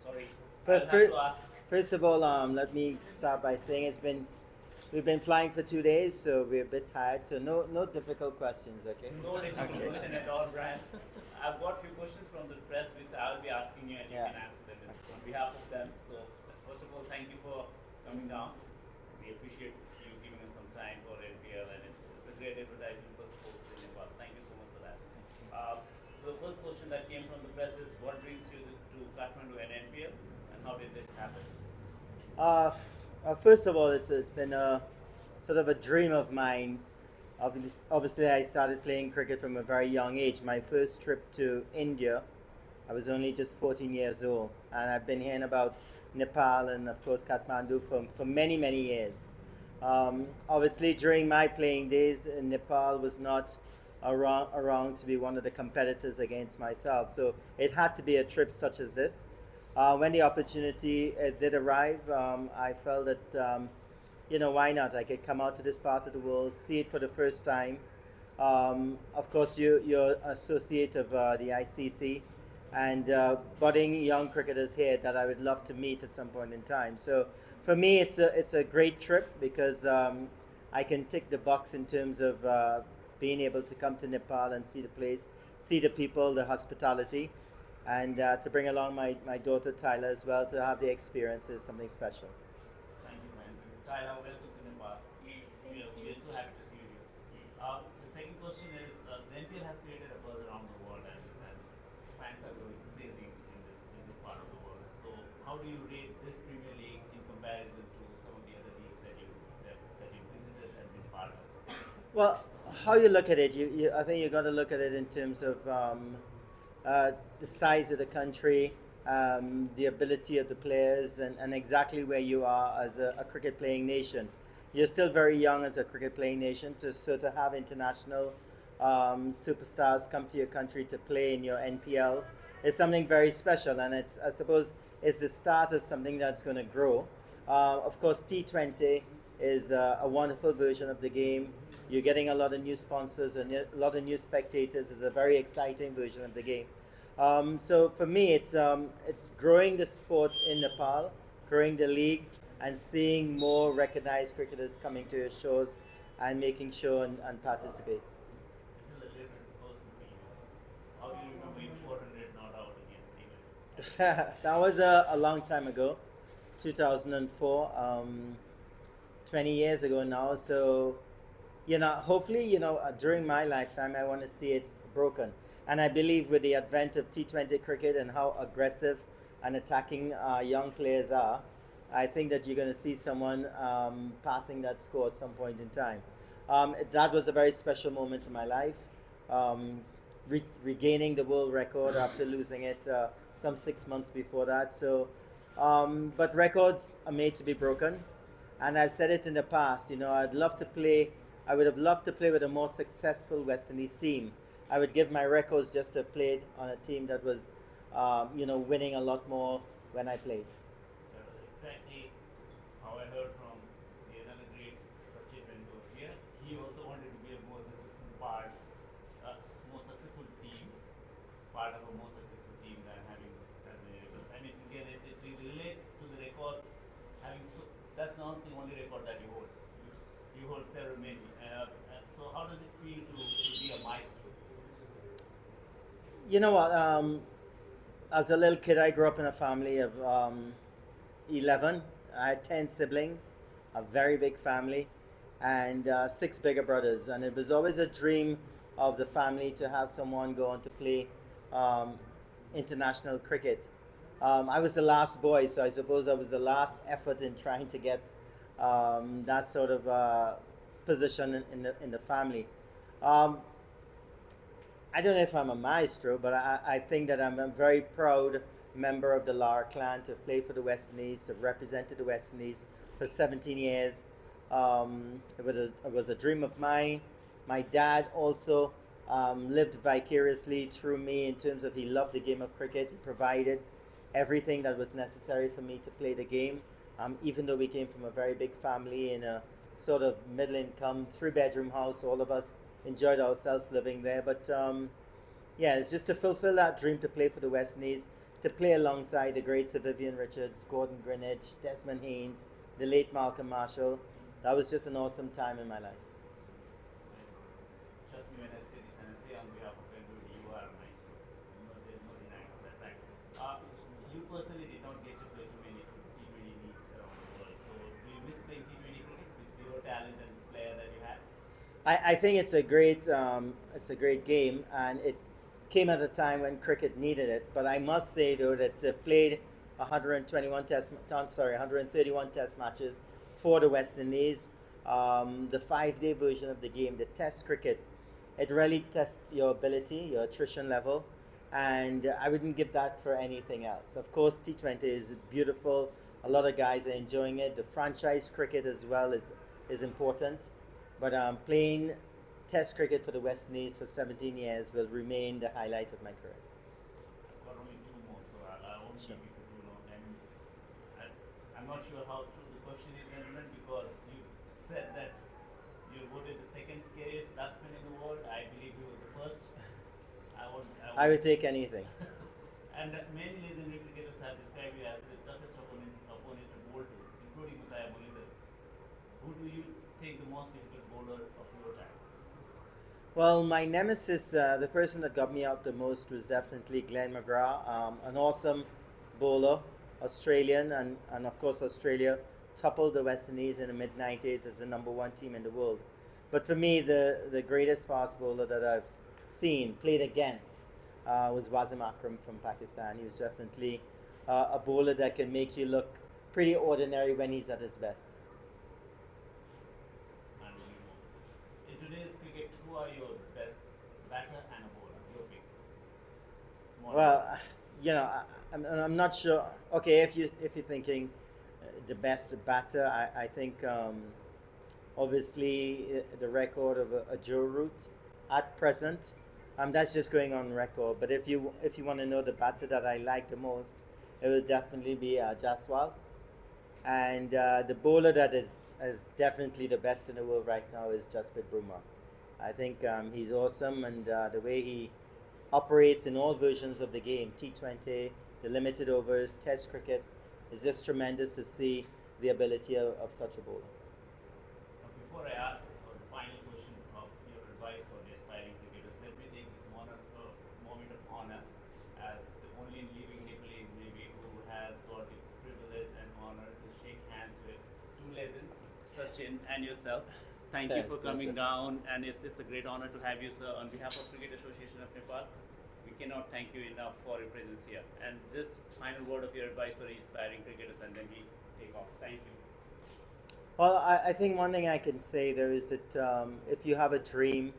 sorry. I'll But have to ask. first of all, let me start by saying we've been flying for 2 days, so we're a bit tired. So no difficult questions, okay? No difficult Okay. question at all, Brian. I've got few questions from the press which I'll be asking you and you Yeah. can answer them on behalf of them. So first of all, thank you for coming down. We appreciate you giving us some time for NPL and it's a great advertisement for sports in Nepal. Thank you so much for that. The first question that came from the press is what brings you to Kathmandu and NPL and how did this happen? First of all, it's been a sort of a dream of mine. Obviously, I started playing cricket from a very young age. My first trip to India, I was only just 14 years old, and I've been hearing about Nepal and of course Kathmandu for many years. Obviously, during my playing days, Nepal was not around to be one of the competitors against myself, so it had to be a trip such as this. When the opportunity did arrive, I felt that why not? I could come out to this part of the world, see it for the first time. Of course, you're associate of the ICC and budding young cricketers here that I would love to meet at some point in time. So for me, it's a great trip because I can tick the box in terms of being able to come to Nepal and see the place, see the people, the hospitality, and to bring along my daughter Tyler as well to have the experience is something special. Thank you, man. Tyler, welcome to Nepal. We are so happy to see you here. The second question is the NPL has created a buzz around the world and fans are going crazy in this part of the world. So how do you rate this Premier League in comparison to some of the other leagues that you visited and been part of? Well, how you look at it, I think you got to look at it in terms of the size of the country, the ability of the players, and exactly where you are as a cricket playing nation. You're still very young as a cricket playing nation, so to have international superstars come to your country to play in your NPL is something very special, and I suppose it's the start of something that's going to grow. Of course, T20 is a wonderful version of the game. You're getting a lot of new sponsors and a lot of new spectators. It's a very exciting version of the game. So for me, it's growing the sport in Nepal, growing the league, and seeing more recognized cricketers coming to your shows and making sure and participate. This is a different person for you. How do you remember your 400 not out against England? That was a long time ago, 2004, 20 years ago now. So, hopefully, during my lifetime, I want to see it broken. And I believe with the advent of T20 cricket and how aggressive and attacking young players are, I think that you're going to see someone passing that score at some point in time. That was a very special moment in my life. Regaining the world record after losing it some 6 months before that. So, but records are made to be broken, and I've said it in the past. I'd love to play. I would have loved to play with a more successful West Indies team. I would give my records just to have played on a team that was, winning a lot more when I played. That was exactly how I heard from the another great Sachin when he was here. He also wanted to be a more successful more successful team, part of a more successful team than having that many records. I mean, again, it relates to the records. That's not the only record that you hold. You hold several many. So how does it feel to be a maestro? You know what? As a little kid, I grew up in a family of 11. I had 10 siblings, a very big family, and six bigger brothers. And it was always a dream of the family to have someone go on to play um, international cricket. I was the last boy, so I suppose I was the last effort in trying to get that sort of position in the family. Um, I don't know if I'm a maestro, but I think that I'm a very proud member of the Lara clan to have played for the West Indies, to have represented the West Indies for 17 years. It was a dream of mine. My dad also lived vicariously through me in terms of he loved the game of cricket. He provided everything that was necessary for me to play the game. Even though we came from a very big family in a sort of middle income, three-bedroom house, all of us enjoyed ourselves living there. But yeah, it's just to fulfill that dream to play for the West Indies, to play alongside the great Sir Vivian Richards, Gordon Greenidge, Desmond Haynes, the late Malcolm Marshall. That was just an awesome time in my life. Trust me when I say this, and I say on behalf of everybody, you are nice. There's no denying of that fact. You personally did not get to play too many T20 leagues around the world. So do you miss playing T20 cricket with your talent and player that you had? I think it's a great game, and it came at a time when cricket needed it. But I must say though that they've played 131 test matches for the West Indies. The 5-day version of the game, the Test cricket, it really tests your ability, your attrition level, and I wouldn't give that for anything else. Of course, T20 is beautiful. A lot of guys are enjoying it. The franchise cricket as well is important. But playing Test cricket for the West Indies for 17 years will remain the highlight of my career. I've got only two more, so I won't keep you for too long. And I'm not sure how true the question is, gentlemen, because you said that you voted the second scariest batsman in the world. I believe he was the first. I would take anything. And many legendary cricketers have described you as the toughest opponent to bowl to, including Mutaya Mulitharan. Who do you think the most difficult bowler of your time? Well, my nemesis, the person that got me out the most was definitely Glenn McGrath, an awesome bowler, Australian, and of course Australia toppled the West Indies in the mid-90s as the #1 team in the world. But for me, the greatest fast bowler that I've seen, played against, was Wasim Akram from Pakistan. He was definitely a bowler that can make you look pretty ordinary when he's at his best. In today's cricket, who are your best batter and a bowler? Your pick. Well, I'm not sure. Okay, if you're thinking the best batter, I think obviously the record of a Joe Root at present. That's just going on record. But if you want to know the batter that I like the most, it would definitely be Jaswal. And the bowler that is definitely the best in the world right now is Jasprit Bumrah. I think he's awesome, and the way he operates in all versions of the game, T20, the limited overs, Test cricket, is just tremendous to see the ability of such a bowler. Before I ask for the final question of your advice for the aspiring cricketers, let me take this moment of honor as the only living Nepalese maybe who has got the privilege and honor to shake hands with two legends, Sachin and yourself. Thank you for coming down, and it's a great honor to have you, sir. On behalf of Cricket Association of Nepal, we cannot thank you enough for your presence here. And just final word of your advice for the aspiring cricketers, and then we take off. Thank you. Well, I think one thing I can say there is that if you have a dream,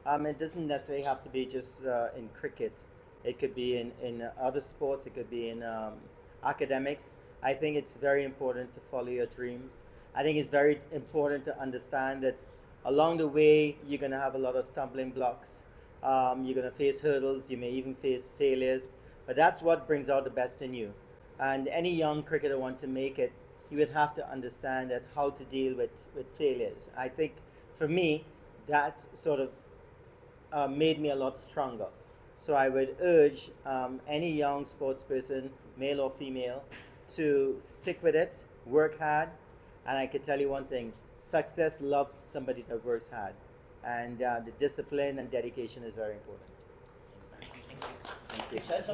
it doesn't necessarily have to be just in cricket. It could be in other sports. It could be in academics. I think it's very important to follow your dreams. I think it's very important to understand that along the way you're going to have a lot of stumbling blocks. You're going to face hurdles. You may even face failures. But that's what brings out the best in you. And any young cricketer want to make it, you would have to understand that how to deal with failures. I think for me, that sort of made me a lot stronger. So I would urge any young sports person, male or female, to stick with it, work hard, and I can tell you one thing, success loves somebody that works hard. And the discipline and dedication is very important. Thank you. Thank you.